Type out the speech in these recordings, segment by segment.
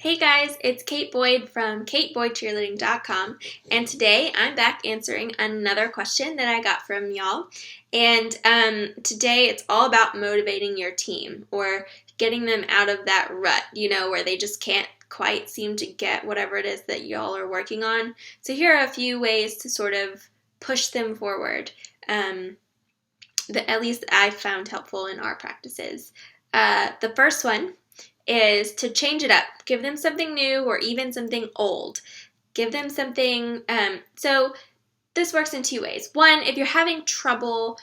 Hey guys, it's Kate Boyd from kateboydcheerleading.com, and today I'm back answering another question that I got from y'all. And today it's all about motivating your team or getting them out of that rut, where they just can't quite seem to get whatever it is that y'all are working on. So here are a few ways to sort of push them forward that at least I found helpful in our practices. The first one is to change it up. Give them something new or even something old. Give them something. So this works in two ways. One, if you're having trouble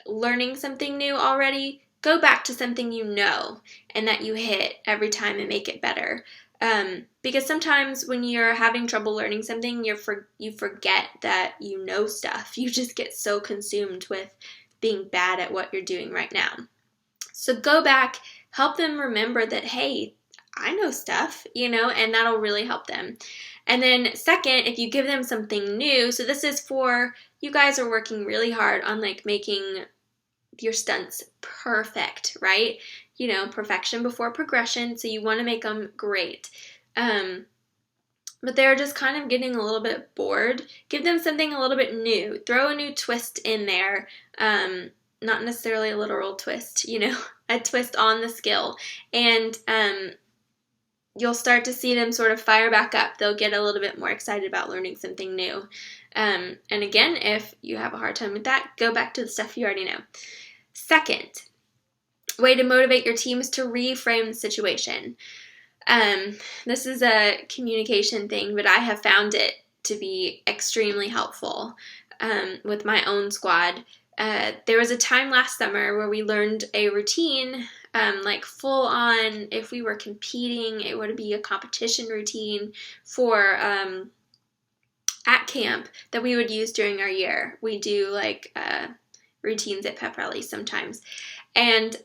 learning something new already, go back to something you know and that you hit every time and make it better. Because sometimes when you're having trouble learning something, you forget that you know stuff. You just get so consumed with being bad at what you're doing right now. So go back, help them remember that, hey, I know stuff, and that'll really help them. And then second, if you give them something new, so this is for, you guys are working really hard on making your stunts perfect, right? Perfection before progression, so you want to make them great. But they're just kind of getting a little bit bored. Give them something a little bit new. Throw a new twist in there. Not necessarily a literal twist, a twist on the skill. And you'll start to see them sort of fire back up. They'll get a little bit more excited about learning something new. And again, if you have a hard time with that, go back to the stuff you already know. Second way to motivate your team is to reframe the situation. This is a communication thing, but I have found it to be extremely helpful with my own squad. There was a time last summer where we learned a routine, full on, if we were competing, it would be a competition routine for at camp that we would use during our year. We do routines at pep rallies sometimes. And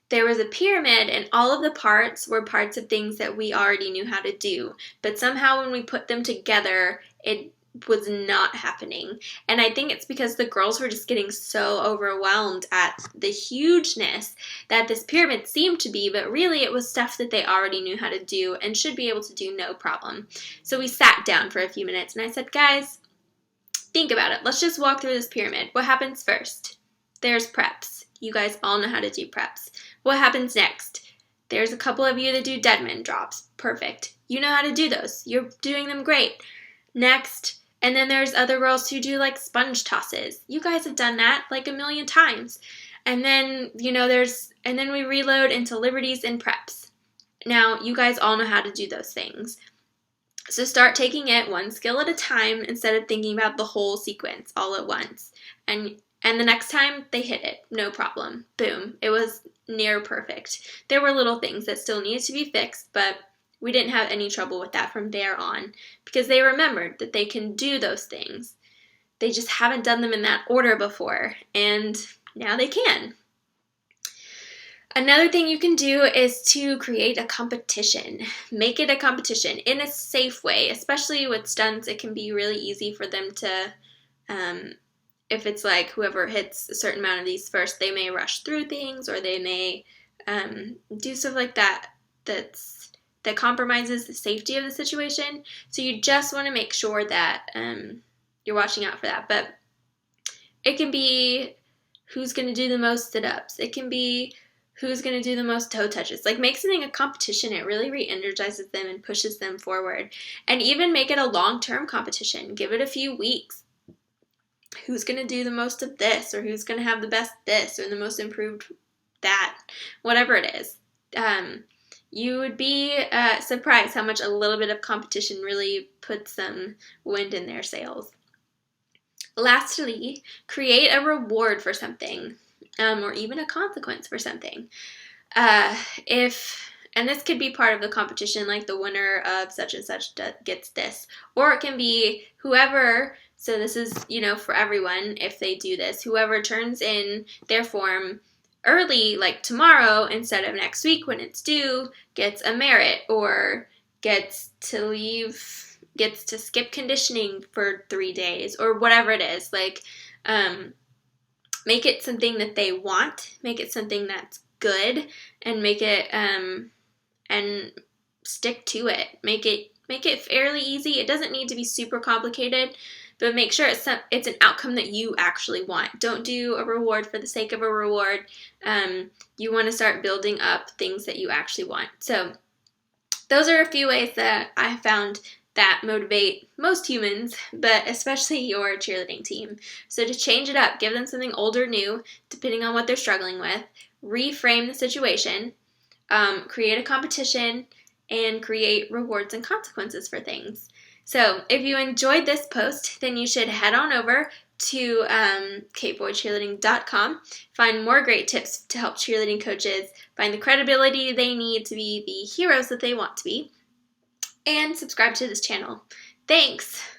there was a pyramid, and all of the parts were parts of things that we already knew how to do. But somehow when we put them together, it was not happening. And I think it's because the girls were just getting so overwhelmed at the hugeness that this pyramid seemed to be, but really it was stuff that they already knew how to do and should be able to do no problem. So we sat down for a few minutes and I said, guys, think about it. Let's just walk through this pyramid. What happens first? There's preps. You guys all know how to do preps. What happens next? There's a couple of you that do deadman drops. Perfect. You know how to do those. You're doing them great. Next, and then there's other girls who do sponge tosses. You guys have done that a million times. And then, and then we reload into liberties and preps. Now, you guys all know how to do those things. So start taking it one skill at a time instead of thinking about the whole sequence all at once. And the next time they hit it, no problem. Boom. It was near perfect. There were little things that still needed to be fixed, but we didn't have any trouble with that from there on because they remembered that they can do those things. They just haven't done them in that order before, and now they can. Another thing you can do is to create a competition. Make it a competition in a safe way, especially with stunts. It can be really easy for them to, if it's whoever hits a certain amount of these first, they may rush through things or they may do stuff like that that compromises the safety of the situation. So you just want to make sure that you're watching out for that. But it can be who's going to do the most sit-ups. It can be who's going to do the most toe touches. Make something a competition. It really re-energizes them and pushes them forward. And even make it a long-term competition. Give it a few weeks. Who's going to do the most of this, or who's going to have the best this, or the most improved that, whatever it is. You would be surprised how much a little bit of competition really puts some wind in their sails. Lastly, create a reward for something, or even a consequence for something. And this could be part of the competition, the winner of such and such gets this. Or it can be whoever, so this is, for everyone, if they do this, whoever turns in their form early, tomorrow, instead of next week when it's due, gets a merit or gets to skip conditioning for 3 days or whatever it is. Make it something that they want. Make it something that's good and make it and stick to it. Make it fairly easy. It doesn't need to be super complicated, but make sure it's an outcome that you actually want. Don't do a reward for the sake of a reward. You want to start building up things that you actually want. So those are a few ways that I found that motivate most humans, but especially your cheerleading team. So to change it up, give them something old or new, depending on what they're struggling with, reframe the situation, create a competition, and create rewards and consequences for things. So if you enjoyed this post, then you should head on over to kateboydcheerleading.com, find more great tips to help cheerleading coaches find the credibility they need to be the heroes that they want to be, and subscribe to this channel. Thanks!